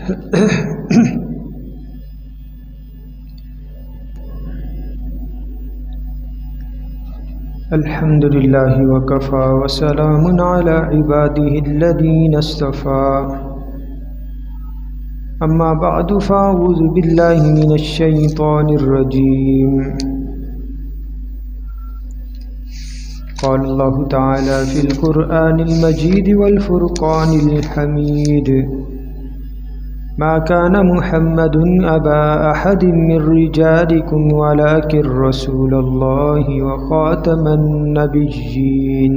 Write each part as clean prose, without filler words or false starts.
الحمد لله وكفى وسلام على عباده الذين اصطفى أما بعد فأعوذ بالله من الشيطان الرجيم قال الله تعالى في القرآن المجيد والفرقان الحميد ما كان محمد أبا أحد من رجالكم ولكن رسول الله وخاتم النبيين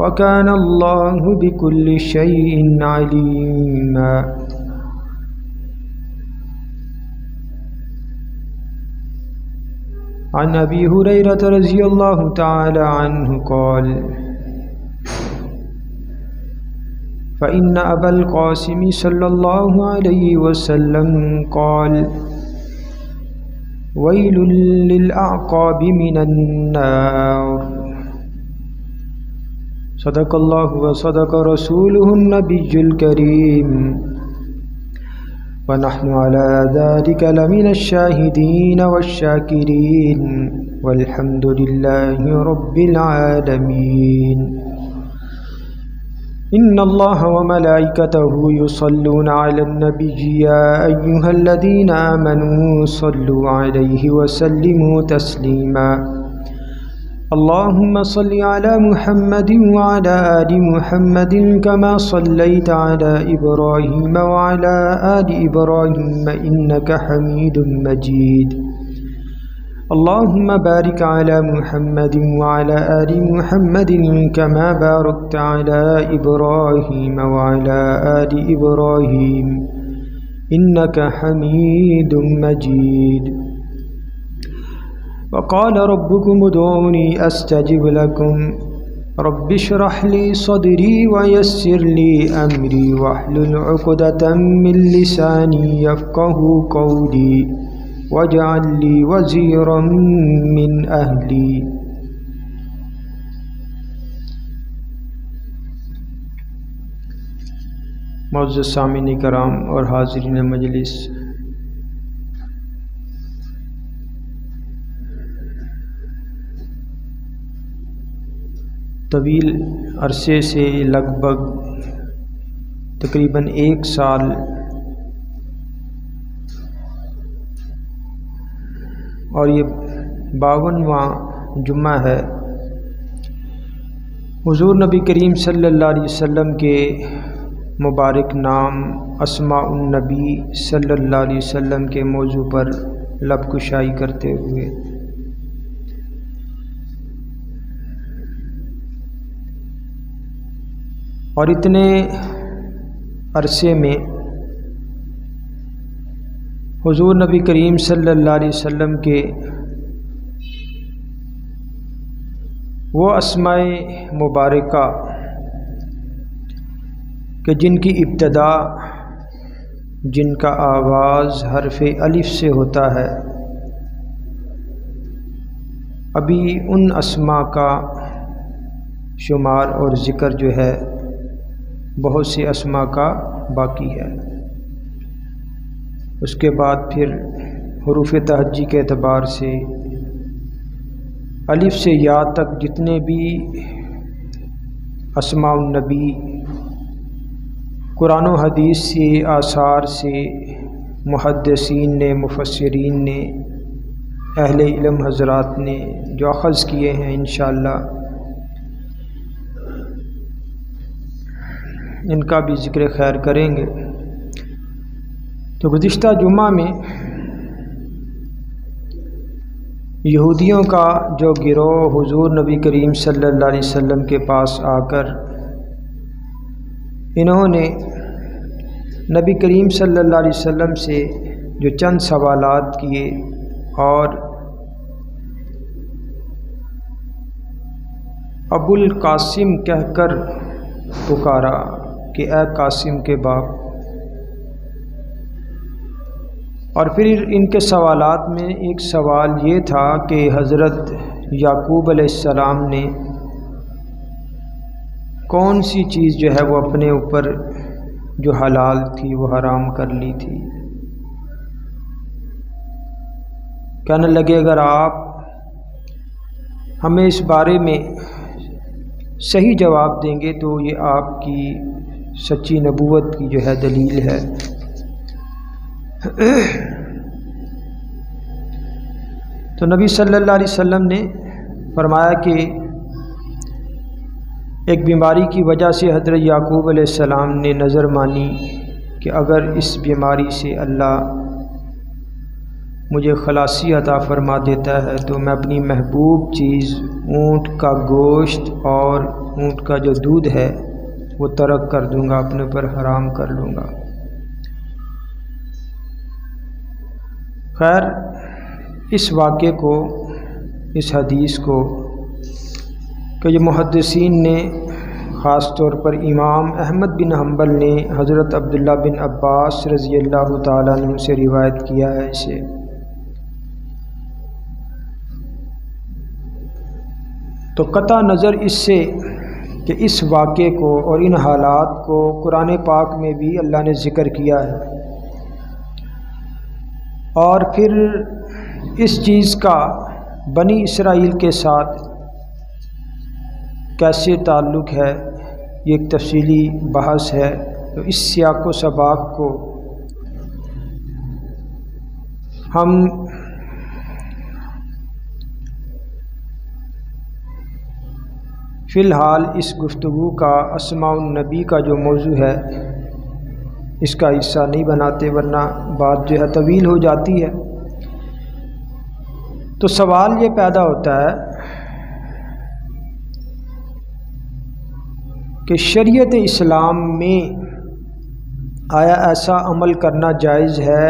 وكان الله بكل شيء عليما. عن أبي هريرة رضي الله تعالى عنه قال فإن أبا القاسم صلى الله عليه وسلم قال ويل للأعقاب من النار. صدق الله وصدق رسوله النبي الكريم ونحن على ذلك لمن الشاهدين والشاكرين والحمد لله رب العالمين. إن الله وملائكته يصلون على النبي يا أيها الذين آمنوا صلوا عليه وسلموا تسليما. اللهم صل على محمد وعلى آل محمد كما صليت على إبراهيم وعلى آل إبراهيم إنك حميد مجيد. اللهم بارك على محمد وعلى آل محمد كما باركت على إبراهيم وعلى آل إبراهيم إنك حميد مجيد. وقال ربكم ادعوني أستجب لكم رب اشرح لي صدري ويسر لي أمري واحلل عقدة من لساني يفقه قولي واجعل لي وزيرا من أهلي. معزز سامعین کرام اور حاضرین مجلس، طویل عرصے سے لگ بھگ تقریباً 1 سال اور یہ 52واں جمعہ ہے، حضور نبی کریم صلی اللہ علیہ وسلم کے مبارک نام اسماء النبی صلی اللہ علیہ وسلم کے موضوع پر لب کشائی کرتے ہوئے اور اتنے عرصے میں حضور نبی کریم صلی اللہ علیہ وسلم کے وہ اسماء مبارکہ کہ جن کی ابتدا، جن کا آغاز حرف الف سے ہوتا ہے، ابھی ان اسماء کا شمار اور ذکر جو ہے بہت سی اسماء کا باقی ہے۔ اس کے بعد پھر حروف تہجی کے اعتبار سے الف سے یا تک جتنے بھی اسماء النبی قرآن و حدیث سے، آثار سے، محدثین نے، مفسرین نے، اہل علم حضرات نے جو اخذ کیے ہیں، انشاءاللہ ان کا بھی ذکر خیر کریں گے۔ تو گزشتہ جمعہ میں یہودیوں کا جو گروہ حضور نبی کریم صلی اللہ علیہ وسلم کے پاس آ کر انہوں نے نبی کریم صلی اللہ علیہ وسلم سے جو چند سوالات کیے اور ابو القاسم کہہ کر پکارا کہ اے قاسم کے باپ، اور پھر ان کے سوالات میں ایک سوال یہ تھا کہ حضرت یعقوب علیہ السلام نے کون سی چیز جو ہے وہ اپنے اوپر جو حلال تھی وہ حرام کر لی تھی۔ کہنے لگے اگر آپ ہمیں اس بارے میں صحیح جواب دیں گے تو یہ آپ کی سچی نبوت کی جو ہے دلیل ہے۔ تو نبی صلی اللہ علیہ وسلم نے فرمایا کہ ایک بیماری کی وجہ سے حضرت یعقوب علیہ السلام نے نظر مانی کہ اگر اس بیماری سے اللہ مجھے خلاصی عطا فرما دیتا ہے تو میں اپنی محبوب چیز اونٹ کا گوشت اور اونٹ کا جو دودھ ہے وہ ترک کر دوں گا، اپنے پر حرام کر لوں گا۔ خیر، اس واقعے کو، اس حدیث کو کہ یہ محدثین نے خاص طور پر امام احمد بن حنبل نے حضرت عبداللہ بن عباس رضی اللہ تعالیٰ عنہ سے روایت کیا ہے اسے، تو قطع نظر اس سے کہ اس واقعے کو اور ان حالات کو قرآن پاک میں بھی اللہ نے ذکر کیا ہے، اور پھر اس چیز کا بنی اسرائیل کے ساتھ کیسے تعلق ہے یہ ایک تفصیلی بحث ہے۔ تو اس سیاق و سباق کو ہم فی الحال اس گفتگو کا اسماء النبی کا جو موضوع ہے اس کا حصہ نہیں بناتے، ورنہ بات جو ہے طویل ہو جاتی ہے۔ تو سوال یہ پیدا ہوتا ہے کہ شریعت اسلام میں آیا ایسا عمل کرنا جائز ہے؟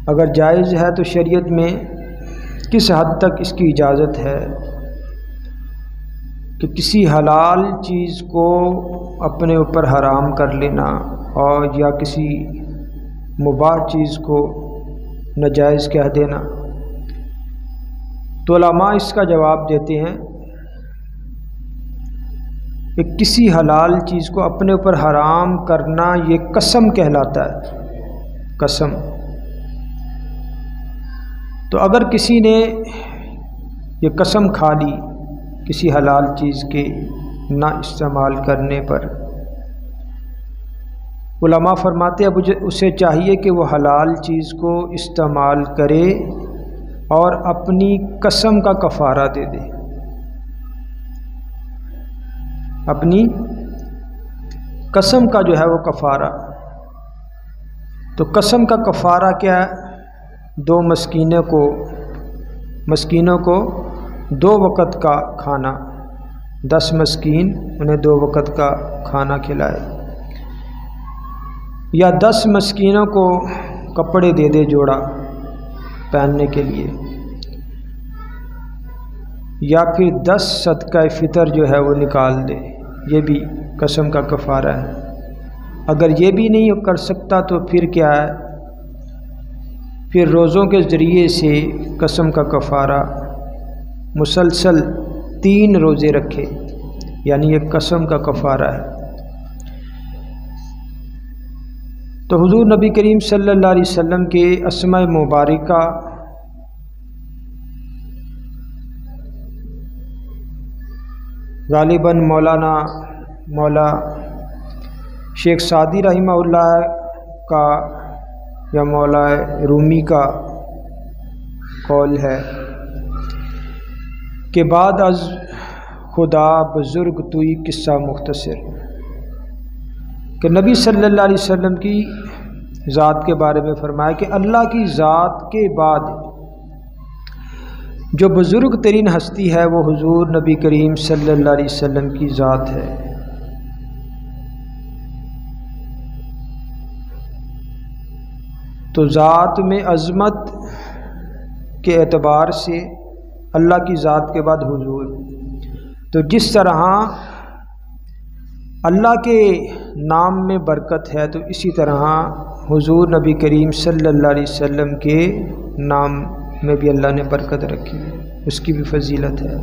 اگر جائز ہے تو شریعت میں کس حد تک اس کی اجازت ہے کہ کسی حلال چیز کو اپنے اوپر حرام کر لینا اور یا کسی مباح چیز کو ناجائز کہہ دینا؟ تو علماء اس کا جواب دیتے ہیں کہ کسی حلال چیز کو اپنے اوپر حرام کرنا یہ قسم کہلاتا ہے، قسم۔ تو اگر کسی نے یہ قسم کھا لی کسی حلال چیز کے نہ استعمال کرنے پر، علماء فرماتے اب اسے چاہیے کہ وہ حلال چیز کو استعمال کرے اور اپنی قسم کا کفارہ دے دے، اپنی قسم کا جو ہے وہ کفارہ۔ تو قسم کا کفارہ کیا ہے؟ 2 مسکینوں کو 2 وقت کا کھانا، 10 مسکین انہیں 2 وقت کا کھانا کھلائے، یا 10 مسکینوں کو کپڑے دے دے جوڑا پہننے کے لیے، یا پھر 10 صدقہ فطر جو ہے وہ نکال دے، یہ بھی قسم کا کفارہ ہے۔ اگر یہ بھی نہیں کر سکتا تو پھر کیا ہے؟ پھر روزوں کے ذریعے سے قسم کا کفارہ مسلسل 3 روزے رکھے، یعنی یہ قسم کا کفارہ ہے۔ تو حضور نبی کریم صلی اللہ علیہ وسلم کے اسماء مبارکہ غالباً مولا شیخ سعدی رحمہ اللہ کا یا مولا رومی کا قول ہے کہ بعد از خدا بزرگ توئی قصہ مختصر، کہ نبی صلی اللہ علیہ وسلم کی ذات کے بارے میں فرمایا کہ اللہ کی ذات کے بعد جو بزرگ ترین ہستی ہے وہ حضور نبی کریم صلی اللہ علیہ وسلم کی ذات ہے۔ تو ذات میں عظمت کے اعتبار سے اللہ کی ذات کے بعد حضور، تو جس طرح اللہ کے نام میں برکت ہے تو اسی طرح حضور نبی کریم صلی اللہ علیہ وسلم کے نام میں بھی اللہ نے برکت رکھی ہے، اس کی بھی فضیلت ہے۔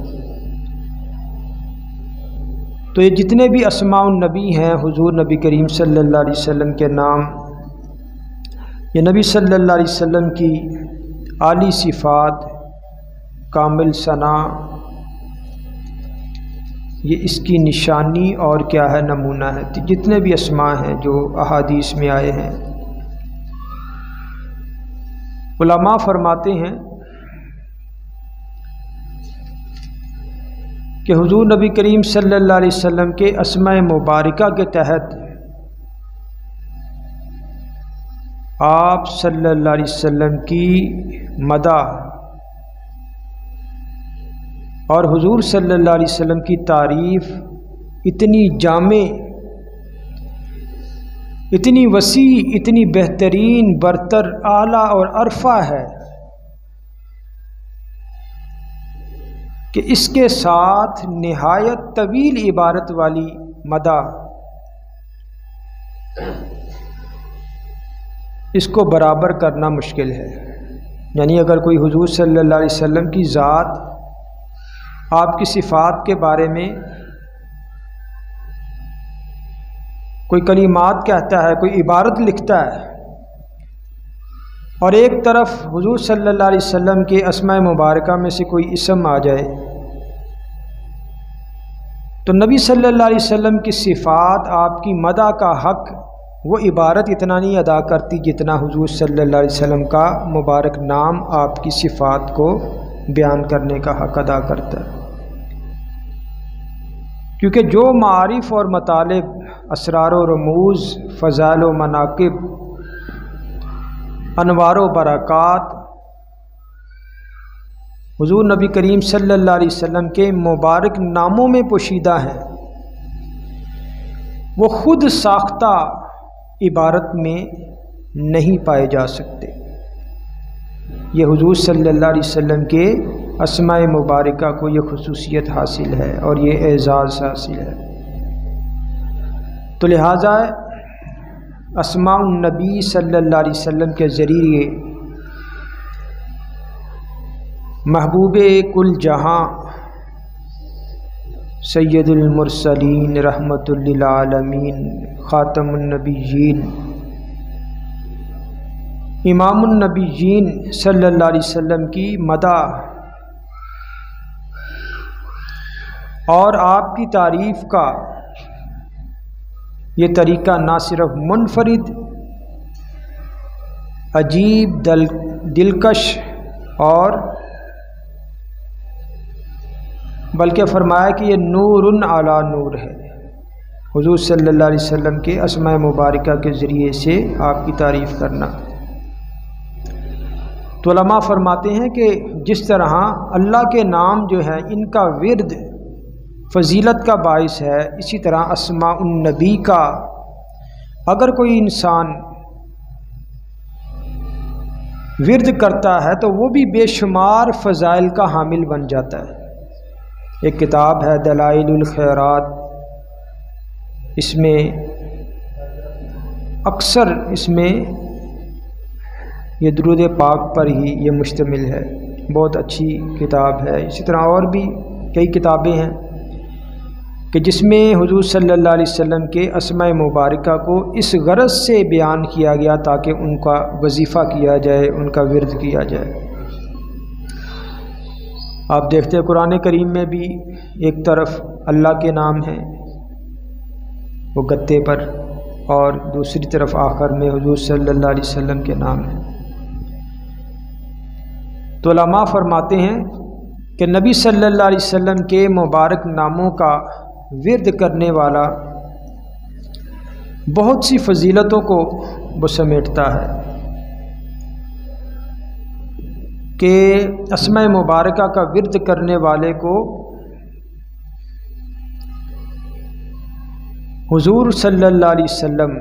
تو یہ جتنے بھی اسماء النبی ہیں حضور نبی کریم صلی اللہ علیہ وسلم کے نام، یہ نبی صلی اللہ علیہ وسلم کی اعلی صفات، کامل ثنا، یہ اس کی نشانی اور کیا ہے، نمونہ ہے۔ جتنے بھی اسماء ہیں جو احادیث میں آئے ہیں، علماء فرماتے ہیں کہ حضور نبی کریم صلی اللہ علیہ وسلم کے اسماء مبارکہ کے تحت آپ صلی اللہ علیہ وسلم کی مدح اور حضور صلی اللہ علیہ وسلم کی تعریف اتنی جامع، اتنی وسیع، اتنی بہترین، برتر، اعلیٰ اور عرفہ ہے کہ اس کے ساتھ نہایت طویل عبارت والی مدح اس کو برابر کرنا مشکل ہے۔ یعنی اگر کوئی حضور صلی اللہ علیہ وسلم کی ذات، آپ کی صفات کے بارے میں کوئی کلمات کہتا ہے، کوئی عبارت لکھتا ہے، اور ایک طرف حضور صلی اللہ علیہ وسلم کے اسماء مبارکہ میں سے کوئی اسم آ جائے، تو نبی صلی اللہ علیہ وسلم کی صفات، آپ کی مدح کا حق وہ عبارت اتنا نہیں ادا کرتی جتنا حضور صلی اللہ علیہ وسلم کا مبارک نام آپ کی صفات کو بیان کرنے کا حق ادا کرتا ہے۔ کیونکہ جو معارف اور مطالب، اسرار و رموز، فضائل و مناقب، انوار و برکات حضور نبی کریم صلی اللہ علیہ وسلم کے مبارک ناموں میں پوشیدہ ہیں، وہ خود ساختہ عبارت میں نہیں پائے جا سکتے۔ یہ حضور صلی اللہ علیہ وسلم کے اسماء مبارکہ کو یہ خصوصیت حاصل ہے اور یہ اعزاز حاصل ہے۔ تو لہٰذا اسماء النبی صلی اللہ علیہ وسلم کے ذریعے محبوب کل جہاں سید المرسلین رحمت للعالمین خاتم النبیین امام النبیین صلی اللہ علیہ وسلم کی مدح اور آپ کی تعریف کا یہ طریقہ نہ صرف منفرد، عجیب، دلکش اور بلکہ فرمایا کہ یہ نور علی نور ہے۔ حضور صلی اللہ علیہ وسلم کے اسماء مبارکہ کے ذریعے سے آپ کی تعریف کرنا۔ تو علماء فرماتے ہیں کہ جس طرح اللہ کے نام جو ہے ان کا ورد فضیلت کا باعث ہے، اسی طرح اسماء النبی کا اگر کوئی انسان ورد کرتا ہے تو وہ بھی بے شمار فضائل کا حامل بن جاتا ہے۔ ایک کتاب ہے دلائل الخیرات، اس میں اکثر اس میں یہ درود پاک پر ہی یہ مشتمل ہے، بہت اچھی کتاب ہے۔ اسی طرح اور بھی کئی کتابیں ہیں کہ جس میں حضور صلی اللہ علیہ وسلم کے اسماء مبارکہ کو اس غرض سے بیان کیا گیا تاکہ ان کا وظیفہ کیا جائے، ان کا ورد کیا جائے۔ آپ دیکھتے ہیں قرآن کریم میں بھی ایک طرف اللہ کے نام ہیں وہ گتے پر، اور دوسری طرف آخر میں حضور صلی اللہ علیہ وسلم کے نام ہیں۔ تو علماء فرماتے ہیں کہ نبی صلی اللہ علیہ وسلم کے مبارک ناموں کا ورد کرنے والا بہت سی فضیلتوں کو وہ سمیٹتا ہے کہ اسماء مبارکہ کا ورد کرنے والے کو حضور صلی اللہ علیہ وسلم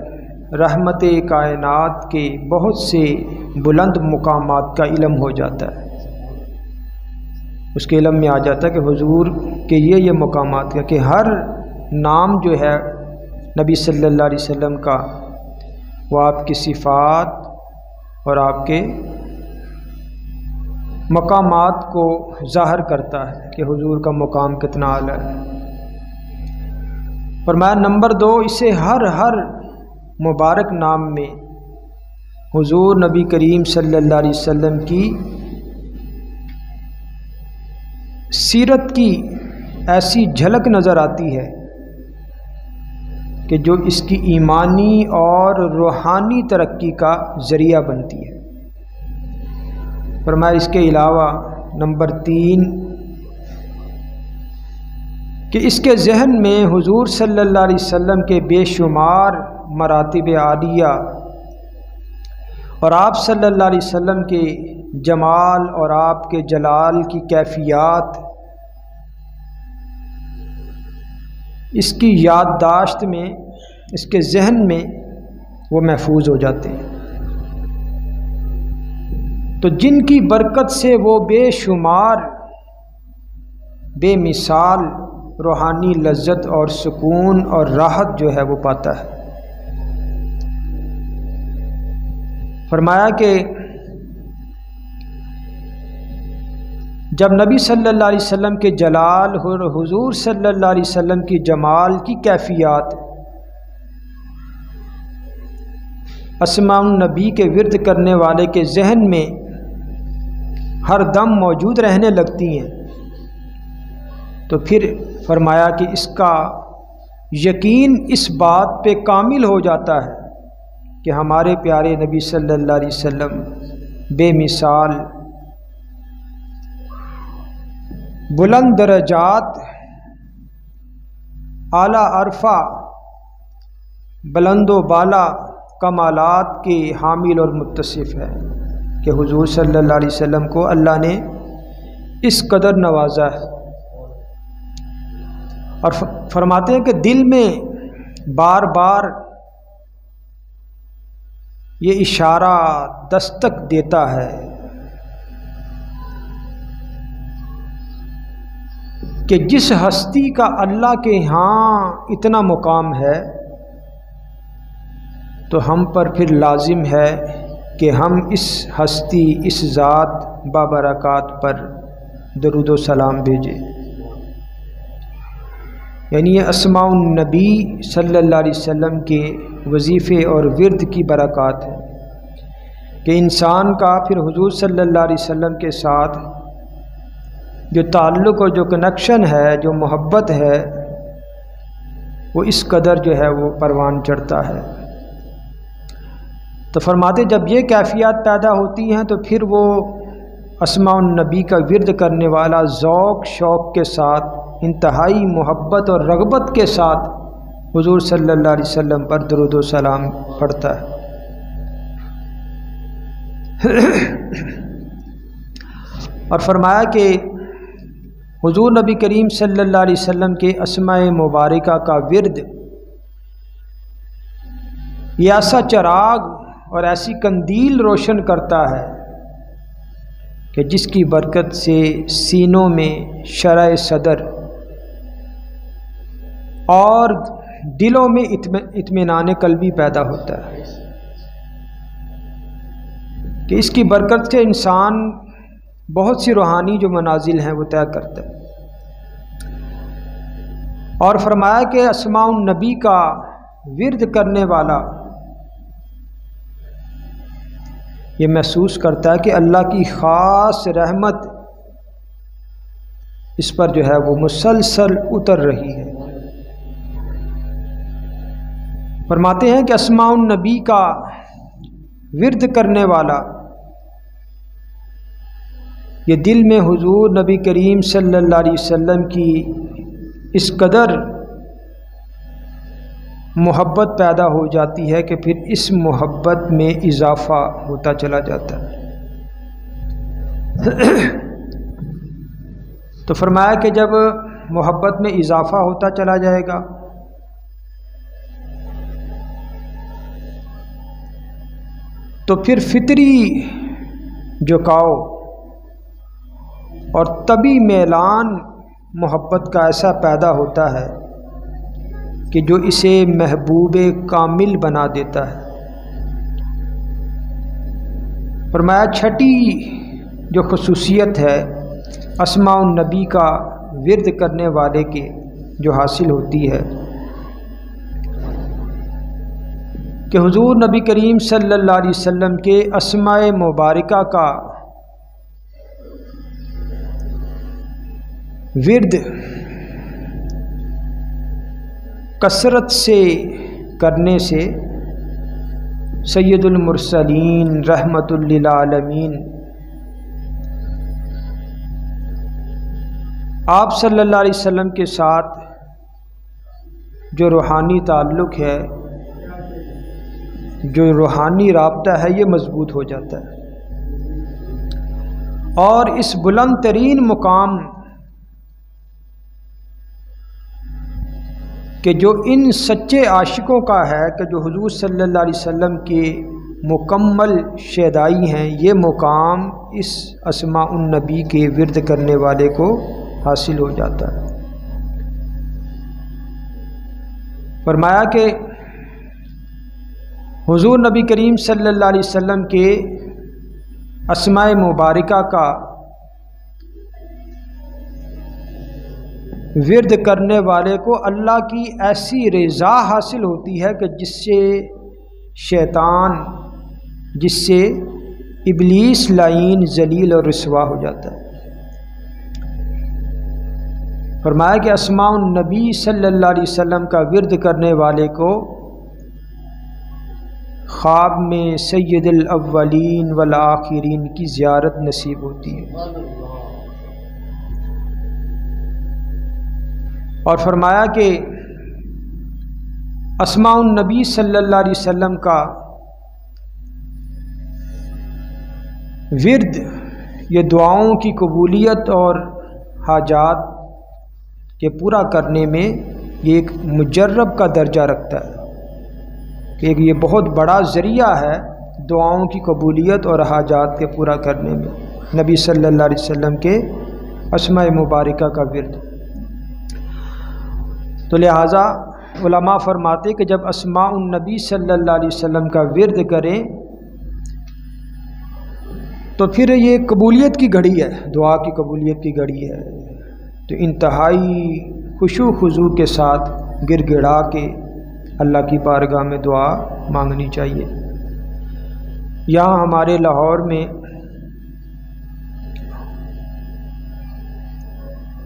رحمت کائنات کے بہت سے بلند مقامات کا علم ہو جاتا ہے۔ اس کے علم میں آ جاتا ہے کہ حضور کے یہ مقامات کا، کہ ہر نام جو ہے نبی صلی اللہ علیہ وسلم کا وہ آپ کی صفات اور آپ کے مقامات کو ظاہر کرتا ہے کہ حضور کا مقام کتنا اعلیٰ ہے۔ فرمایا نمبر 2، اسے ہر مبارک نام میں حضور نبی کریم صلی اللہ علیہ وسلم کی سیرت کی ایسی جھلک نظر آتی ہے کہ جو اس کی ایمانی اور روحانی ترقی کا ذریعہ بنتی ہے۔ فرمایا اس کے علاوہ نمبر 3 کہ اس کے ذہن میں حضور صلی اللہ علیہ وسلم کے بے شمار مراتب عالیہ اور آپ صلی اللہ علیہ وسلم کے جمال اور آپ کے جلال کی کیفیات اس کی یادداشت میں، اس کے ذہن میں وہ محفوظ ہو جاتے ہیں، تو جن کی برکت سے وہ بے شمار بے مثال روحانی لذت اور سکون اور راحت جو ہے وہ پاتا ہے۔ فرمایا کہ جب نبی صلی اللہ علیہ وسلم کے جلال اور حضور صلی اللہ علیہ وسلم کی جمال کی کیفیات اسماء النبی کے ورد کرنے والے کے ذہن میں ہر دم موجود رہنے لگتی ہیں، تو پھر فرمایا کہ اس کا یقین اس بات پہ کامل ہو جاتا ہے کہ ہمارے پیارے نبی صلی اللہ علیہ وسلم بے مثال بلند درجات، اعلیٰ عرفہ، بلند و بالا کمالات کے حامل اور متصف ہے کہ حضور صلی اللہ علیہ وسلم کو اللہ نے اس قدر نوازا ہے۔ اور فرماتے ہیں کہ دل میں بار بار یہ اشارہ دستک دیتا ہے کہ جس ہستی کا اللہ کے ہاں اتنا مقام ہے تو ہم پر پھر لازم ہے کہ ہم اس ہستی، اس ذات بابرکات پر درود و سلام بھیجیں۔ یعنی یہ اسماء النبی صلی اللہ علیہ وسلم کے وظیفے اور ورد کی برکات ہے کہ انسان کا پھر حضور صلی اللہ علیہ وسلم کے ساتھ جو تعلق اور جو کنیکشن ہے، جو محبت ہے، وہ اس قدر جو ہے وہ پروان چڑھتا ہے۔ تو فرماتے جب یہ کیفیات پیدا ہوتی ہیں تو پھر وہ اسماء النبی کا ورد کرنے والا ذوق شوق کے ساتھ، انتہائی محبت اور رغبت کے ساتھ حضور صلی اللہ علیہ وسلم پر درود و سلام پڑھتا ہے۔ اور فرمایا کہ حضور نبی کریم صلی اللہ علیہ وسلم کے اسماء مبارکہ کا ورد یہ ایسا چراغ اور ایسی قندیل روشن کرتا ہے کہ جس کی برکت سے سینوں میں شرح صدر اور دلوں میں اطمینان قلبی پیدا ہوتا ہے کہ اس کی برکت سے انسان بہت سی روحانی جو منازل ہیں وہ طے کرتا ہے۔ اور فرمایا کہ اسماء النبی کا ورد کرنے والا یہ محسوس کرتا ہے کہ اللہ کی خاص رحمت اس پر جو ہے وہ مسلسل اتر رہی ہے۔ فرماتے ہیں کہ اسماء النبی کا ورد کرنے والا یہ دل میں حضور نبی کریم صلی اللہ علیہ وسلم کی اس قدر محبت پیدا ہو جاتی ہے کہ پھر اس محبت میں اضافہ ہوتا چلا جاتا ہے۔ تو فرمایا کہ جب محبت میں اضافہ ہوتا چلا جائے گا تو پھر فطری جھکاؤ اور طبی میلان محبت کا ایسا پیدا ہوتا ہے کہ جو اسے محبوب کامل بنا دیتا ہے۔ فرمایا چھٹی جو خصوصیت ہے اسماء النبی کا ورد کرنے والے کے جو حاصل ہوتی ہے کہ حضور نبی کریم صلی اللہ علیہ وسلم کے اسماء مبارکہ کا ورد کثرت سے کرنے سے سید المرسلین رحمت للعالمین آپ صلی اللہ علیہ وسلم کے ساتھ جو روحانی تعلق ہے، جو روحانی رابطہ ہے، یہ مضبوط ہو جاتا ہے، اور اس بلند ترین مقام کہ جو ان سچے عاشقوں کا ہے کہ جو حضور صلی اللہ علیہ وسلم کے مکمل شیدائی ہیں، یہ مقام اس اسماء النبی کے ورد کرنے والے کو حاصل ہو جاتا ہے۔ فرمایا کہ حضور نبی کریم صلی اللہ علیہ وسلم کے اسماء مبارکہ کا ورد کرنے والے کو اللہ کی ایسی رضا حاصل ہوتی ہے کہ جس سے شیطان، جس سے ابلیس لعین ذلیل اور رسوا ہو جاتا ہے۔ فرمایا کہ اسماء النبی صلی اللہ علیہ وسلم کا ورد کرنے والے کو خواب میں سید الاولین والآخرین کی زیارت نصیب ہوتی ہے، اور فرمایا کہ اسماء النبی صلی اللہ علیہ وسلم کا ورد یہ دعاؤں کی قبولیت اور حاجات کے پورا کرنے میں یہ ایک مجرب کا درجہ رکھتا ہے کہ یہ بہت بڑا ذریعہ ہے دعاؤں کی قبولیت اور حاجات کے پورا کرنے میں، نبی صلی اللہ علیہ وسلم کے اسماء مبارکہ کا ورد۔ تو لہٰذا علماء فرماتے کہ جب اسماء النبی صلی اللہ علیہ وسلم کا ورد کریں تو پھر یہ قبولیت کی گھڑی ہے، دعا کی قبولیت کی گھڑی ہے، تو انتہائی خشوع خضوع کے ساتھ گر گڑا کے اللہ کی بارگاہ میں دعا مانگنی چاہیے۔ یہاں ہمارے لاہور میں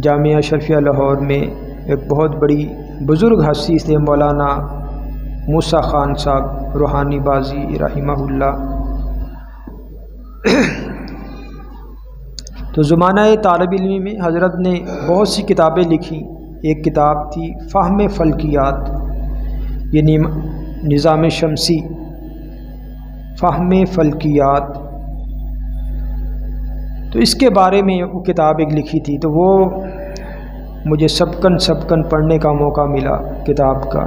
جامعہ اشرفیہ لاہور میں ایک بہت بڑی بزرگ ہستی تھے، مولانا موسیٰ خان صاحب روحانی بازی رحمہ اللہ۔ تو زمانہ طالب علمی میں حضرت نے بہت سی کتابیں لکھی، ایک کتاب تھی فہم فلکیات، یہ نظام شمسی فہم فلکیات، تو اس کے بارے میں وہ کتاب ایک لکھی تھی، تو وہ مجھے سبکن پڑھنے کا موقع ملا کتاب کا۔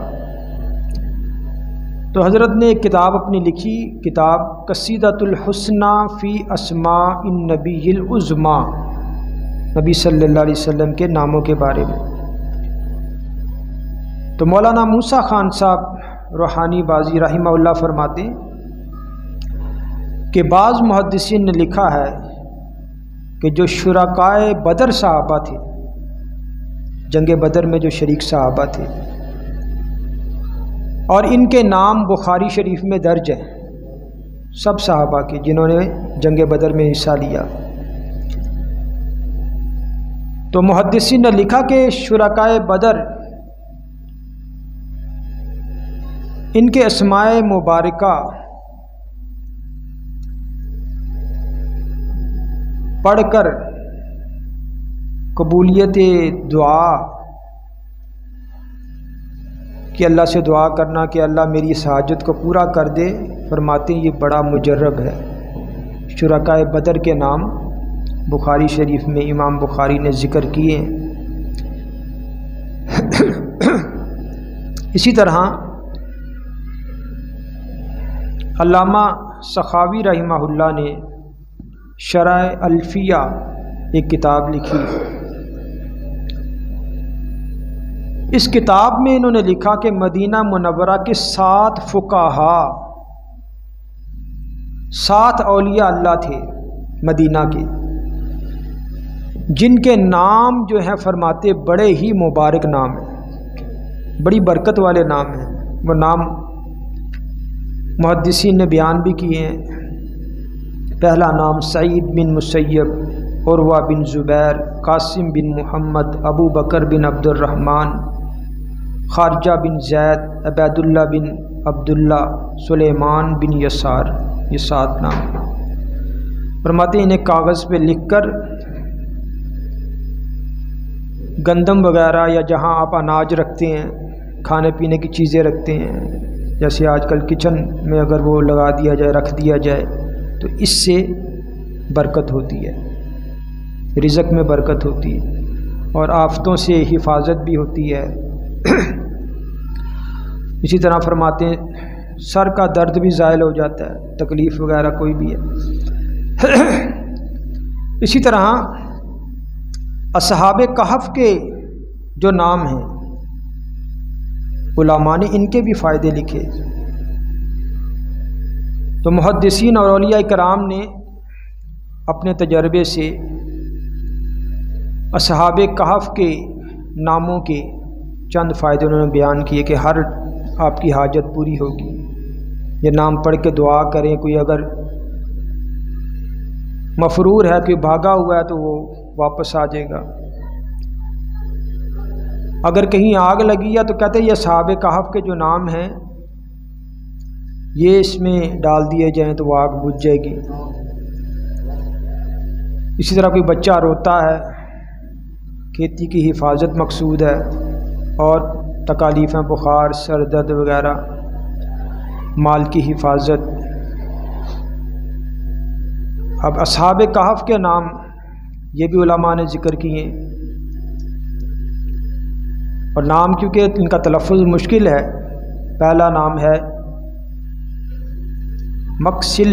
تو حضرت نے ایک کتاب اپنی لکھی، کتاب قصیدۃ الحسنی فی اسماء النبی العظمیٰ، نبی صلی اللہ علیہ وسلم کے ناموں کے بارے میں۔ تو مولانا موسیٰ خان صاحب روحانی بازی رحمہ اللہ فرماتے کہ بعض محدثین نے لکھا ہے کہ جو شرکائے بدر صحابہ تھے، جنگ بدر میں جو شریک صحابہ تھے، اور ان کے نام بخاری شریف میں درج ہیں، سب صحابہ کے جنہوں نے جنگ بدر میں حصہ لیا، تو محدثین نے لکھا کہ شرکائے بدر ان کے اسماء مبارکہ پڑھ کر قبولیت دعا کہ اللہ سے دعا کرنا کہ اللہ میری اس حاجت کو پورا کر دے، فرماتے ہیں یہ بڑا مجرب ہے۔ شرکائے بدر کے نام بخاری شریف میں امام بخاری نے ذکر کیے ہیں۔ اسی طرح علامہ سخاوی رحمہ اللہ نے شرح الفیہ ایک کتاب لکھی، اس کتاب میں انہوں نے لکھا کہ مدینہ منورہ کے 7 فقہا، 7 اولیاء اللہ تھے مدینہ کے، جن کے نام جو ہیں فرماتے بڑے ہی مبارک نام ہیں، بڑی برکت والے نام ہیں۔ وہ نام محدثین نے بیان بھی کیے ہیں۔ پہلا نام سعید بن مسیب، عروہ بن زبیر، قاسم بن محمد، ابو بکر بن عبد الرحمن، خارجہ بن زید، عبید اللہ بن عبداللہ، سلیمان بن یسار، یہ 7 نام۔ فرماتے ہیں انہیں کاغذ پہ لکھ کر گندم وغیرہ یا جہاں آپ اناج رکھتے ہیں، کھانے پینے کی چیزیں رکھتے ہیں، جیسے آج کل کچن میں اگر وہ لگا دیا جائے، رکھ دیا جائے تو اس سے برکت ہوتی ہے، رزق میں برکت ہوتی ہے اور آفتوں سے حفاظت بھی ہوتی ہے۔ اسی طرح فرماتے ہیں سر کا درد بھی زائل ہو جاتا ہے، تکلیف وغیرہ کوئی بھی ہے۔ اسی طرح اصحاب کہف کے جو نام ہیں علماء نے ان کے بھی فائدے لکھے، تو محدثین اور اولیاء کرام نے اپنے تجربے سے اصحاب کہف کے ناموں کے چند فائدے انہوں نے بیان کیے کہ ہر آپ کی حاجت پوری ہوگی، یہ نام پڑھ کے دعا کریں، کوئی اگر مفرور ہے، کوئی بھاگا ہوا ہے تو وہ واپس آ جائے گا، اگر کہیں آگ لگی ہے تو کہتے ہیں یہ اصحاب کہف کے جو نام ہیں یہ اس میں ڈال دیے جائیں تو وہ آگ بجھ جائے گی۔ اسی طرح کوئی بچہ روتا ہے، کھیتی کی حفاظت مقصود ہے، اور تکالیفیں بخار، سر درد وغیرہ، مال کی حفاظت۔ اب اصحاب کہف کے نام یہ بھی علماء نے ذکر کیے، اور نام کیونکہ ان کا تلفظ مشکل ہے، پہلا نام ہے مکسل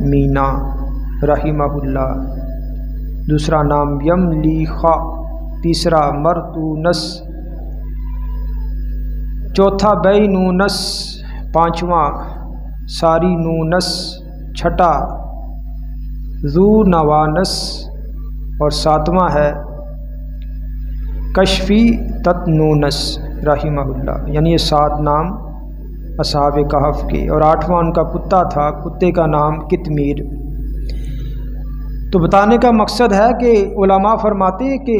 مینا رحمہ اللہ، دوسرا نام یملیخا، تیسرا مرتونس، چوتھا بینونس، پانچواں ساری نونس، چھٹا ذو نوانس، اور 7واں ہے کشفی تتنونس رحمہ اللہ۔ یعنی یہ 7 نام اصحاب کہف کے، اور 8واں ان کا کتا تھا، کتے کا نام کتمیر۔ تو بتانے کا مقصد ہے کہ علماء فرماتے ہیں کہ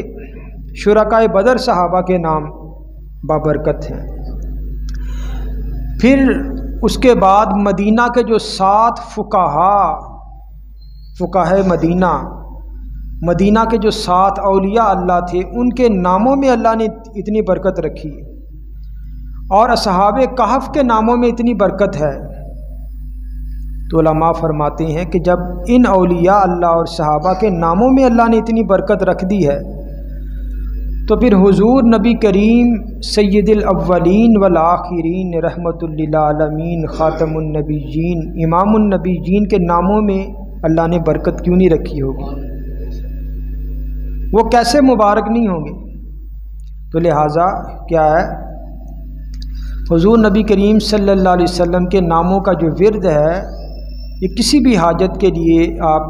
شرکائے بدر صحابہ کے نام بابرکت ہیں۔ پھر اس کے بعد مدینہ کے جو 7 فقہائے مدینہ کے جو 7 اولیاء اللہ تھے، ان کے ناموں میں اللہ نے اتنی برکت رکھی، اور اصحاب کہف کے ناموں میں اتنی برکت ہے، تو علماء فرماتے ہیں کہ جب ان اولیاء اللہ اور صحابہ کے ناموں میں اللہ نے اتنی برکت رکھ دی ہے، تو پھر حضور نبی کریم سید الاولین والآخرین رحمت للعالمین خاتم النبیین امام النبیین کے ناموں میں اللہ نے برکت کیوں نہیں رکھی ہوگی؟ وہ کیسے مبارک نہیں ہوں گے؟ تو لہٰذا کیا ہے، حضور نبی کریم صلی اللہ علیہ وسلم کے ناموں کا جو ورد ہے، یہ کسی بھی حاجت کے لیے آپ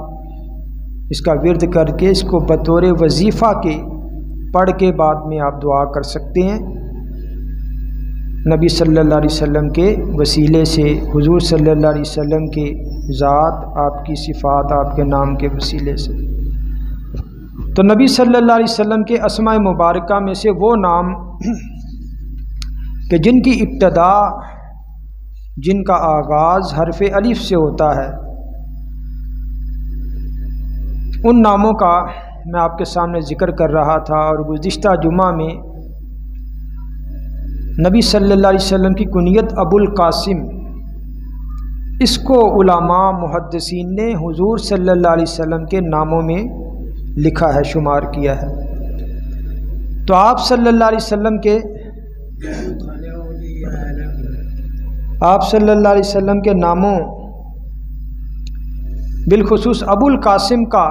اس کا ورد کر کے اس کو بطور وظیفہ کے پڑھ کے بعد میں آپ دعا کر سکتے ہیں، نبی صلی اللہ علیہ وسلم کے وسیلے سے، حضور صلی اللہ علیہ وسلم کے ذات، آپ کی صفات، آپ کے نام کے وسیلے سے۔ تو نبی صلی اللہ علیہ وسلم کے اسماء مبارکہ میں سے وہ نام کہ جن کی ابتدا، جن کا آغاز حرف الف سے ہوتا ہے، ان ناموں کا میں آپ کے سامنے ذکر کر رہا تھا، اور گزشتہ جمعہ میں نبی صلی اللہ علیہ وسلم کی کنیت ابو القاسم، اس کو علماء محدثین نے حضور صلی اللہ علیہ وسلم کے ناموں میں لکھا ہے، شمار کیا ہے۔ تو آپ صلی اللہ علیہ وسلم کے ناموں، بالخصوص ابو القاسم کا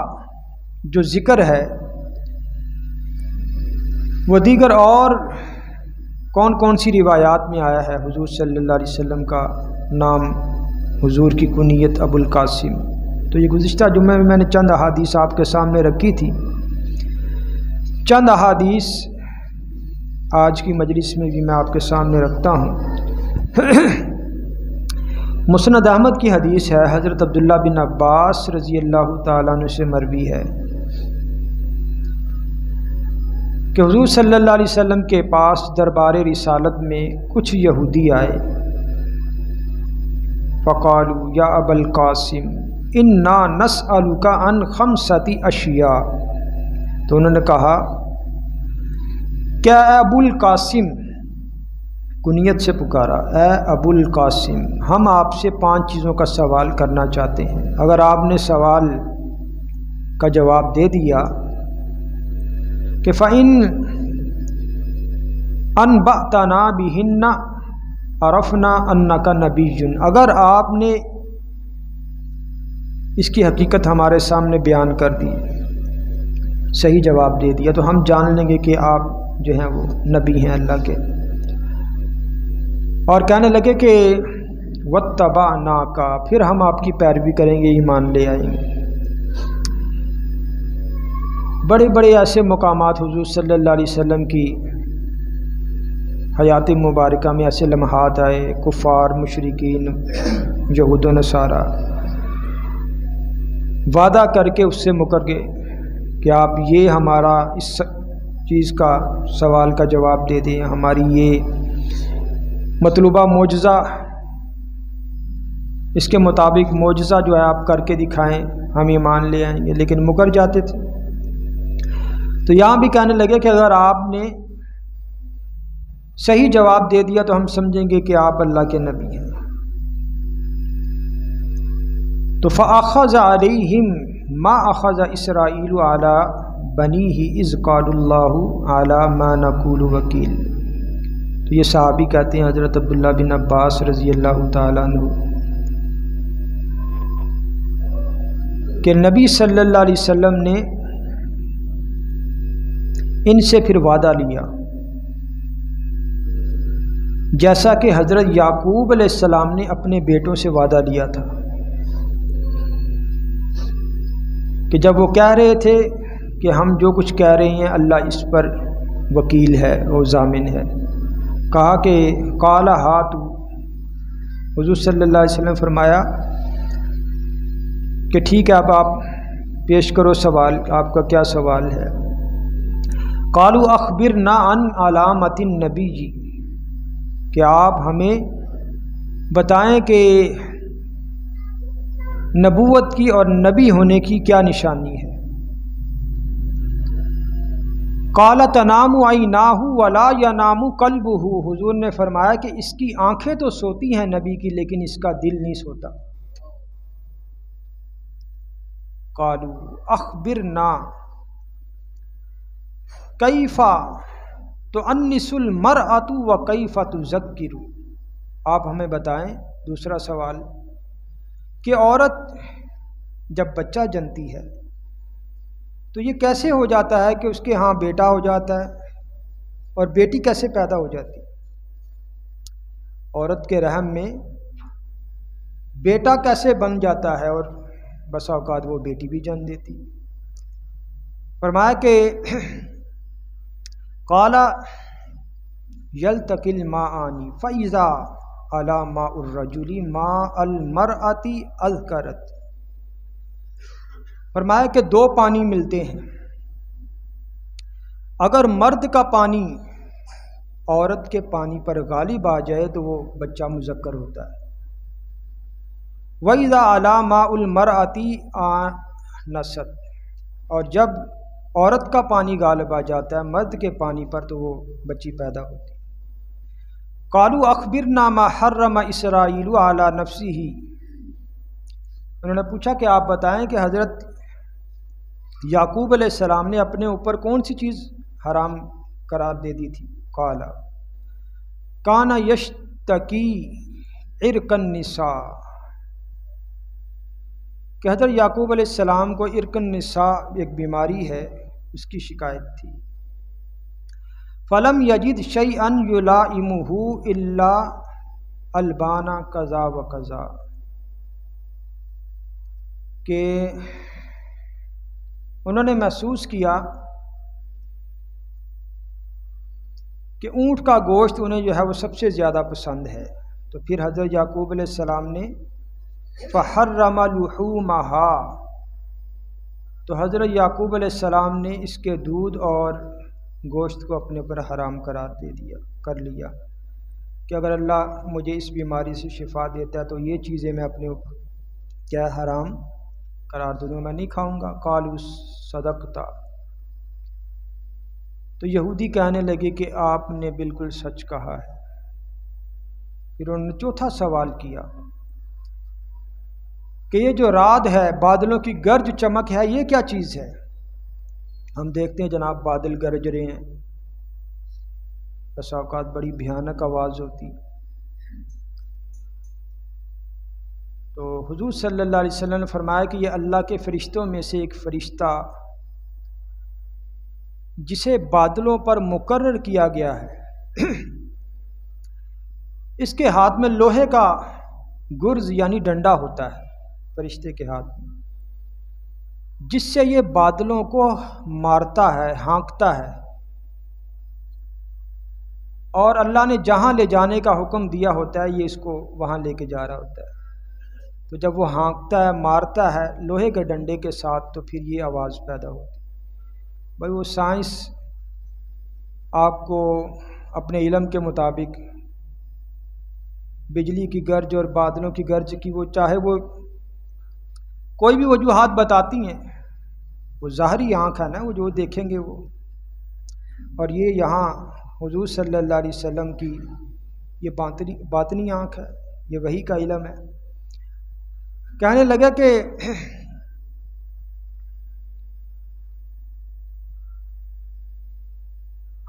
جو ذکر ہے، وہ دیگر اور کون کون سی روایات میں آیا ہے حضور صلی اللہ علیہ وسلم کا نام، حضور کی کنیت ابو القاسم؟ تو یہ گزشتہ جمعہ میں نے چند احادیث آپ کے سامنے رکھی تھی، چند احادیث آج کی مجلس میں بھی میں آپ کے سامنے رکھتا ہوں۔ مسند احمد کی حدیث ہے، حضرت عبداللہ بن عباس رضی اللہ تعالیٰ عنہ سے مروی ہے کہ حضور صلی اللہ علیہ وسلم کے پاس دربار رسالت میں کچھ یہودی آئے، فقالوا یا ابا القاسم انا نسألک عن خمسۃ اشیاء، تو انہوں نے کہا کیا اے ابو القاسم، کنیت سے پکارا، اے ابو القاسم ہم آپ سے 5 چیزوں کا سوال کرنا چاہتے ہیں، اگر آپ نے سوال کا جواب دے دیا کہ فَإِنْ أَنْبَأْتَنَا بِهِنَّ عَرَفْنَا أَنَّكَ نَبِيٌّ، اگر آپ نے اس کی حقیقت ہمارے سامنے بیان کر دی، صحیح جواب دے دیا، تو ہم جان لیں گے کہ آپ جو ہیں وہ نبی ہیں اللہ کے۔ اور کہنے لگے کہ وَاتَّبَعْنَاكَ، پھر ہم آپ کی پیروی کریں گے، ایمان لے آئیں گے۔ بڑے بڑے ایسے مقامات حضور صلی اللہ علیہ وسلم کی حیات مبارکہ میں ایسے لمحات آئے، کفار مشرکین یہود و نصارہ وعدہ کر کے اس سے مکر گئے کہ آپ یہ ہمارا اس چیز کا سوال کا جواب دے دیں، ہماری یہ مطلوبہ معجزہ، اس کے مطابق معجزہ جو ہے آپ کر کے دکھائیں، ہم ایمان لے آئیں گے، لیکن مکر جاتے تھے۔ تو یہاں بھی کہنے لگے کہ اگر آپ نے صحیح جواب دے دیا تو ہم سمجھیں گے کہ آپ اللہ کے نبی ہیں۔ تو فَأَخَذَ عَلَيْهِمْ مَا أَخَذَ إِسْرَائِيلُ عَلَى بَنِيهِ إِذْ قَالُوا اللَّهُ عَلَى مَا نَقُولُ وَكِيلٌ۔ تو یہ صحابی کہتے ہیں حضرت عبداللہ بن عباس رضی اللہ تعالیٰ عنہ کہ نبی صلی اللہ علیہ وسلم نے ان سے پھر وعدہ لیا، جیسا کہ حضرت یعقوب علیہ السلام نے اپنے بیٹوں سے وعدہ لیا تھا کہ جب وہ کہہ رہے تھے کہ ہم جو کچھ کہہ رہے ہیں اللہ اس پر وکیل ہے اور ضامن ہے، کہا کہ قال ہاتو، حضور صلی اللہ علیہ وسلم فرمایا کہ ٹھیک ہے، اب آپ پیش کرو سوال، آپ کا کیا سوال ہے؟ قالوا اخبرنا عن علامت النبی، کہ آپ ہمیں بتائیں کہ نبوت کی اور نبی ہونے کی کیا نشانی ہے۔ قال تنام عیناہ ولا ینام قلبہ، حضور نے فرمایا کہ اس کی آنکھیں تو سوتی ہیں نبی کی، لیکن اس کا دل نہیں سوتا۔ قالوا اخبرنا کیف تؤنس المرأۃ وکیف تذکر، آپ ہمیں بتائیں، دوسرا سوال، کہ عورت جب بچہ جنتی ہے تو یہ کیسے ہو جاتا ہے کہ اس کے ہاں بیٹا ہو جاتا ہے اور بیٹی کیسے پیدا ہو جاتی ہے؟ عورت کے رحم میں بیٹا کیسے بن جاتا ہے اور بسا اوقات وہ بیٹی بھی جن دیتی۔ فرمایا کہ قال یلتقی الماءان فاذا علی ماء الرجل ماء المرأة اذکرت، فرمایا کہ 2 پانی ملتے ہیں، اگر مرد کا پانی عورت کے پانی پر غالب آ جائے تو وہ بچہ مذکر ہوتا ہے، وَإِذَا عَلَى مَاءُ الْمَرْأَةِ آنَسَتْ، اور جب عورت کا پانی غالب آ جاتا ہے مرد کے پانی پر تو وہ بچی پیدا ہوتی ہے۔ قالوا اخبرنا ما حرم اسرائیل علی نفسہ، انہوں نے پوچھا کہ آپ بتائیں کہ حضرت یعقوب علیہ السلام نے اپنے اوپر کون سی چیز حرام قرار دے دی تھی؟ قال کان یشتکی عرق النساء، کہ حضرت یعقوب علیہ السلام کو عرق النساء ایک بیماری ہے، اس کی شکایت تھی۔ فلم یجد شیئا یلائمہ الا البانا کذا و کذا، کہ انہوں نے محسوس کیا کہ اونٹ کا گوشت انہیں جو ہے وہ سب سے زیادہ پسند ہے، تو پھر حضرت یعقوب علیہ السلام نے فحرم لحومها، تو حضرت یعقوب علیہ السلام نے اس کے دودھ اور گوشت کو اپنے پر حرام کر لیا کہ اگر اللہ مجھے اس بیماری سے شفا دیتا ہے تو یہ چیزیں میں اپنے اوپر کیا حرام قرار دوں گا، میں نہیں کھاؤں گا۔ قالوا صدقتا، تو یہودی کہنے لگے کہ آپ نے بالکل سچ کہا ہے۔ پھر انہوں نے چوتھا سوال کیا کہ یہ جو رعد ہے، بادلوں کی گرج چمک ہے، یہ کیا چیز ہے؟ ہم دیکھتے ہیں جناب بادل گرج رہے ہیں، بس اوقات بڑی بھیانک آواز ہوتی۔ تو حضور صلی اللہ علیہ وسلم نے فرمایا کہ یہ اللہ کے فرشتوں میں سے ایک فرشتہ جسے بادلوں پر مقرر کیا گیا ہے، اس کے ہاتھ میں لوہے کا گرز یعنی ڈنڈا ہوتا ہے فرشتے کے ہاتھ میں، جس سے یہ بادلوں کو مارتا ہے، ہانکتا ہے، اور اللہ نے جہاں لے جانے کا حکم دیا ہوتا ہے یہ اس کو وہاں لے کے جا رہا ہوتا ہے۔ تو جب وہ ہانکتا ہے، مارتا ہے لوہے کے ڈنڈے کے ساتھ، تو پھر یہ آواز پیدا ہوتی۔ بھائی وہ سائنس آپ کو اپنے علم کے مطابق بجلی کی گرج اور بادلوں کی گرج کی وہ چاہے وہ کوئی بھی وجوہات بتاتی ہیں، وہ ظاہری آنکھ ہے نا، وہ جو دیکھیں گے وہ، اور یہ یہاں حضور صلی اللہ علیہ وسلم کی یہ باطنی آنکھ ہے، یہ وحی کا علم ہے۔ کہنے لگا کہ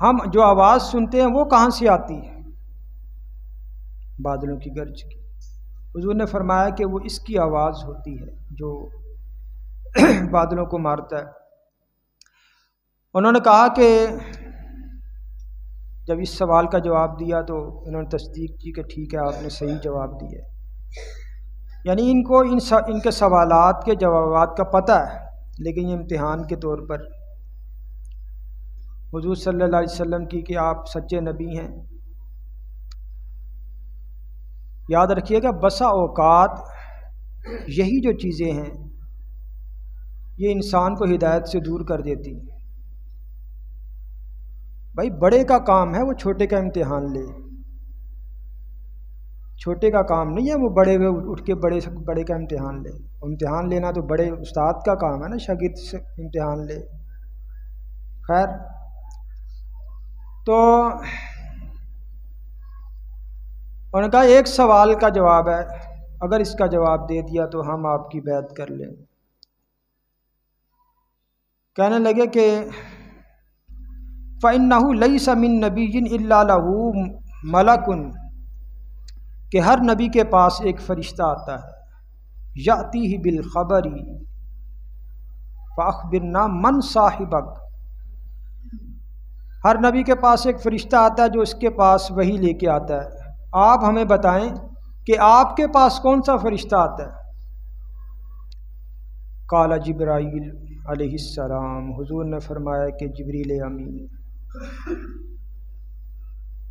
ہم جو آواز سنتے ہیں وہ کہاں سے آتی ہے؟ بادلوں کی گرج کی۔ حضور نے فرمایا کہ وہ اس کی آواز ہوتی ہے جو بادلوں کو مارتا ہے۔ انہوں نے کہا کہ جب اس سوال کا جواب دیا تو انہوں نے تصدیق کی کہ ٹھیک ہے آپ نے صحیح جواب دیا ہے، یعنی ان کو ان کے سوالات کے جوابات کا پتہ ہے، لیکن یہ امتحان کے طور پر حضور صلی اللہ علیہ وسلم کی کہ آپ سچے نبی ہیں۔ یاد رکھیے گا بسا اوقات یہی جو چیزیں ہیں یہ انسان کو ہدایت سے دور کر دیتی۔ بھائی بڑے کا کام ہے وہ چھوٹے کا امتحان لے، چھوٹے کا کام نہیں ہے وہ بڑے اٹھ کے بڑے کا امتحان لے۔ امتحان لینا تو بڑے استاد کا کام ہے نا، شاگرد سے امتحان لے۔ خیر، تو انہوں نے کہا ایک سوال کا جواب ہے، اگر اس کا جواب دے دیا تو ہم آپ کی بیعت کر لیں۔ کہنے لگے کہ فَإِنَّهُ لَيْسَ مِن نَبِيٍّ إِلَّا لَهُ مَلَكٌ، کہ ہر نبی کے پاس ایک فرشتہ آتا ہے، یأتیہ بالخبر فأخبرنا من صاحبک، ہر نبی کے پاس ایک فرشتہ آتا ہے جو اس کے پاس وحی لے کے آتا ہے، آپ ہمیں بتائیں کہ آپ کے پاس کون سا فرشتہ آتا ہے؟ قال جبرائیل علیہ السلام، حضور نے فرمایا کہ جبریل امین۔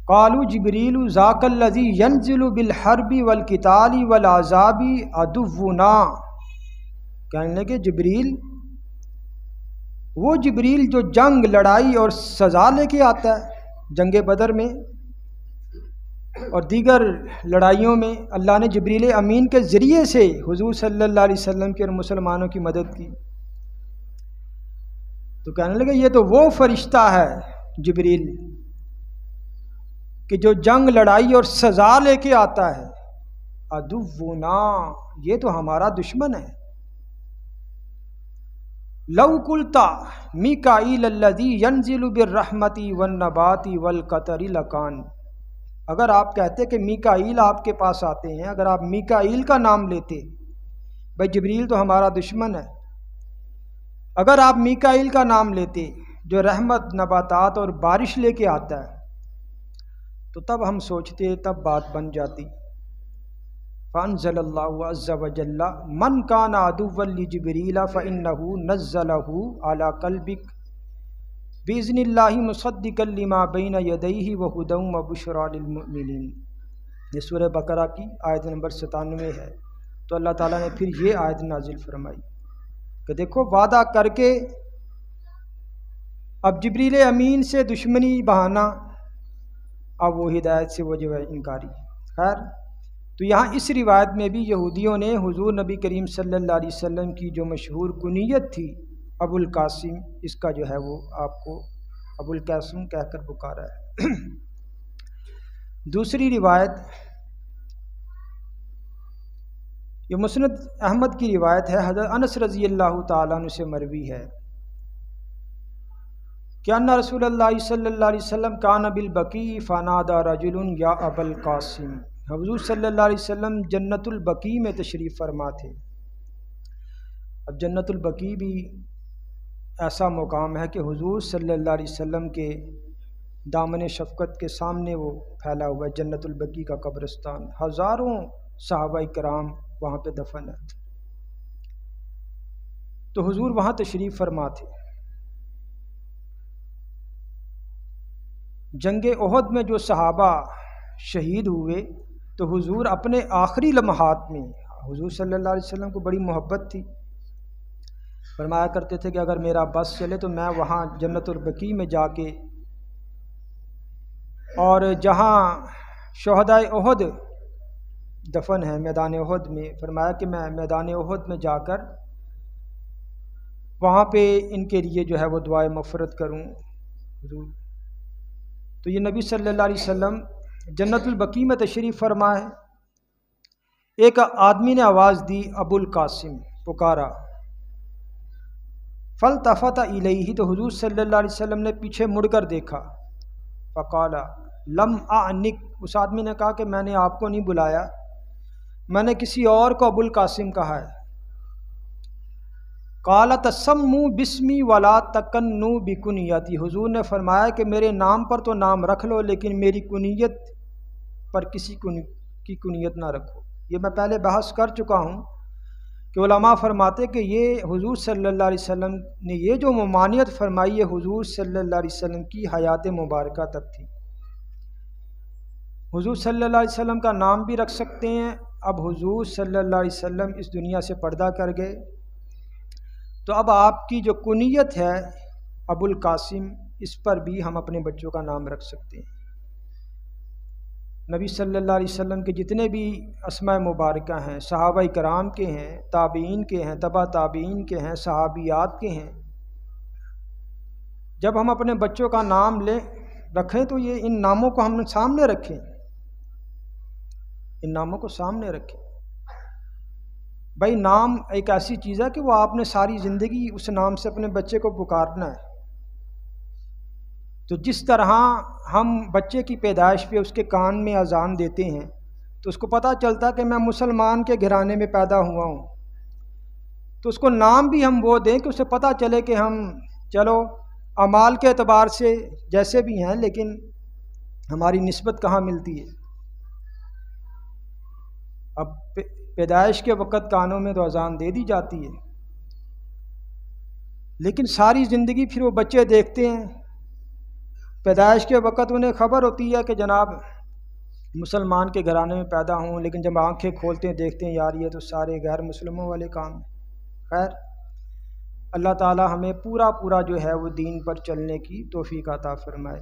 قالوا جبریل ذاک الذی ینزل بالحرب والقتال والعذاب عدونا، کہنے لگے جبریل، وہ جبریل جو جنگ، لڑائی اور سزا لے کے آتا ہے، جنگ بدر میں اور دیگر لڑائیوں میں اللہ نے جبریل امین کے ذریعے سے حضور صلی اللہ علیہ وسلم کی اور مسلمانوں کی مدد کی۔ تو کہنے لگے یہ تو وہ فرشتہ ہے جبریل کہ جو جنگ، لڑائی اور سزا لے کے آتا ہے، عدونا، یہ تو ہمارا دشمن ہے۔ لو قلتا میکائیل الذی ینزل بالرحمت والنبات والقطر لکان، اگر آپ کہتے کہ میکائیل آپ کے پاس آتے ہیں، اگر آپ میکائیل کا نام لیتے، بھائی جبریل تو ہمارا دشمن ہے، اگر آپ میکائیل کا نام لیتے جو رحمت، نباتات اور بارش لے کے آتا ہے، تو تب ہم سوچتے، تب بات بن جاتی۔ فانزل اللہ عز وجل من کان عدوا لجبریل فانہ نزلہ علی قلبک باذن اللہ مصدقا لما بین یدیہ وہدی وبشریٰ للمؤمنین۔ یہ سورہ بقرہ کی آیت نمبر 97 ہے۔ تو اللہ تعالیٰ نے پھر یہ آیت نازل فرمائی کہ دیکھو وعدہ کر کے اب جبریل امین سے دشمنی بہانا، اب وہ ہدایت سے وہ جو ہے انکاری۔ خیر، تو یہاں اس روایت میں بھی یہودیوں نے حضور نبی کریم صلی اللہ علیہ وسلم کی جو مشہور کنیت تھی ابو القاسم، اس کا جو ہے وہ آپ کو ابو القاسم کہہ کر پکارا ہے۔ دوسری روایت یہ مسند احمد کی روایت ہے، حضرت انس رضی اللہ تعالیٰ عنہ سے مروی ہے کہ ان رسول اللہ صلی اللہ علیہ وسلم کان بالبقیع فنادى رجل یا ابا القاسم، حضور صلی اللہ علیہ وسلم جنت البقیع میں تشریف فرما تھے۔ اب جنت البقیع بھی ایسا مقام ہے کہ حضور صلی اللہ علیہ وسلم کے دامن شفقت کے سامنے وہ پھیلا ہوا ہے، جنت البقیع کا قبرستان، ہزاروں صحابہ کرام وہاں پہ دفن ہے۔ تو حضور وہاں تشریف فرما تھے۔ جنگ احد میں جو صحابہ شہید ہوئے تو حضور اپنے آخری لمحات میں، حضور صلی اللہ علیہ وسلم کو بڑی محبت تھی، فرمایا کرتے تھے کہ اگر میرا بس چلے تو میں وہاں جنت البقیع میں جا کے، اور جہاں شہدائے احد دفن ہے میدان احد میں، فرمایا کہ میں میدان احد میں جا کر وہاں پہ ان کے لیے جو ہے وہ دعائے مغفرت کروں حضور۔ تو یہ نبی صلی اللہ علیہ وسلم جنت البقیع میں تشریف فرما ہے۔ ایک آدمی نے آواز دی ابو القاسم، پکارا، فالتفت الیہ، تو حضور صلی اللہ علیہ وسلم نے پیچھے مڑ کر دیکھا، فقال لم اعنک، اس آدمی نے کہا کہ میں نے آپ کو نہیں بلایا، میں نے کسی اور کو ابو القاسم کہا ہے۔ قال تسموا باسمی ولا تکنوا بکنیتی، حضور نے فرمایا کہ میرے نام پر تو نام رکھ لو لیکن میری کنیت پر کسی کی کنیت نہ رکھو۔ یہ میں پہلے بحث کر چکا ہوں کہ علماء فرماتے کہ یہ حضور صلی اللہ علیہ وسلم نے یہ جو ممانعت فرمائی ہے حضور صلی اللہ علیہ وسلم کی حیات مبارکہ تک تھی۔ حضور صلی اللہ علیہ وسلم کا نام بھی رکھ سکتے ہیں، اب حضور صلی اللہ علیہ وسلم اس دنیا سے پردہ کر گئے تو اب آپ کی جو کنیت ہے ابو القاسم، اس پر بھی ہم اپنے بچوں کا نام رکھ سکتے ہیں۔ نبی صلی اللہ علیہ وسلم کے جتنے بھی اسماء مبارکہ ہیں، صحابہ کرام کے ہیں، تابعین کے ہیں، تبع تابعین کے ہیں، صحابیات کے ہیں، جب ہم اپنے بچوں کا نام رکھیں تو یہ ان ناموں کو ہم سامنے رکھیں، ان ناموں کو سامنے رکھیں۔ بھائی نام ایک ایسی چیز ہے کہ وہ آپ نے ساری زندگی اس نام سے اپنے بچے کو پکارنا ہے۔ تو جس طرح ہم بچے کی پیدائش پہ اس کے کان میں اذان دیتے ہیں تو اس کو پتہ چلتا کہ میں مسلمان کے گھرانے میں پیدا ہوا ہوں، تو اس کو نام بھی ہم وہ دیں کہ اسے پتہ چلے کہ ہم چلو اعمال کے اعتبار سے جیسے بھی ہیں لیکن ہماری نسبت کہاں ملتی ہے۔ اب پیدائش کے وقت کانوں میں تو اذان دے دی جاتی ہے، لیکن ساری زندگی پھر وہ بچے دیکھتے ہیں، پیدائش کے وقت انہیں خبر ہوتی ہے کہ جناب مسلمان کے گھرانے میں پیدا ہوں، لیکن جب آنکھیں کھولتے ہیں دیکھتے ہیں یار یہ تو سارے غیر مسلموں والے کام ہیں۔ خیر، اللہ تعالی ہمیں پورا جو ہے وہ دین پر چلنے کی توفیق عطا فرمائے۔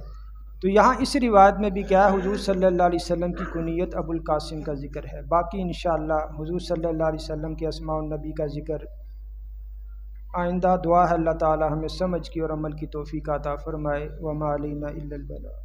تو یہاں اس روایت میں بھی کیا ہے، حضور صلی اللہ علیہ وسلم کی کنیت ابو القاسم کا ذکر ہے۔ باقی انشاءاللہ حضور صلی اللہ علیہ وسلم کے اسماء النبی کا ذکر آئندہ، دعا ہے اللہ تعالی ہمیں سمجھ کی اور عمل کی توفیق عطا فرمائے۔ وما علینا الا البلاغ۔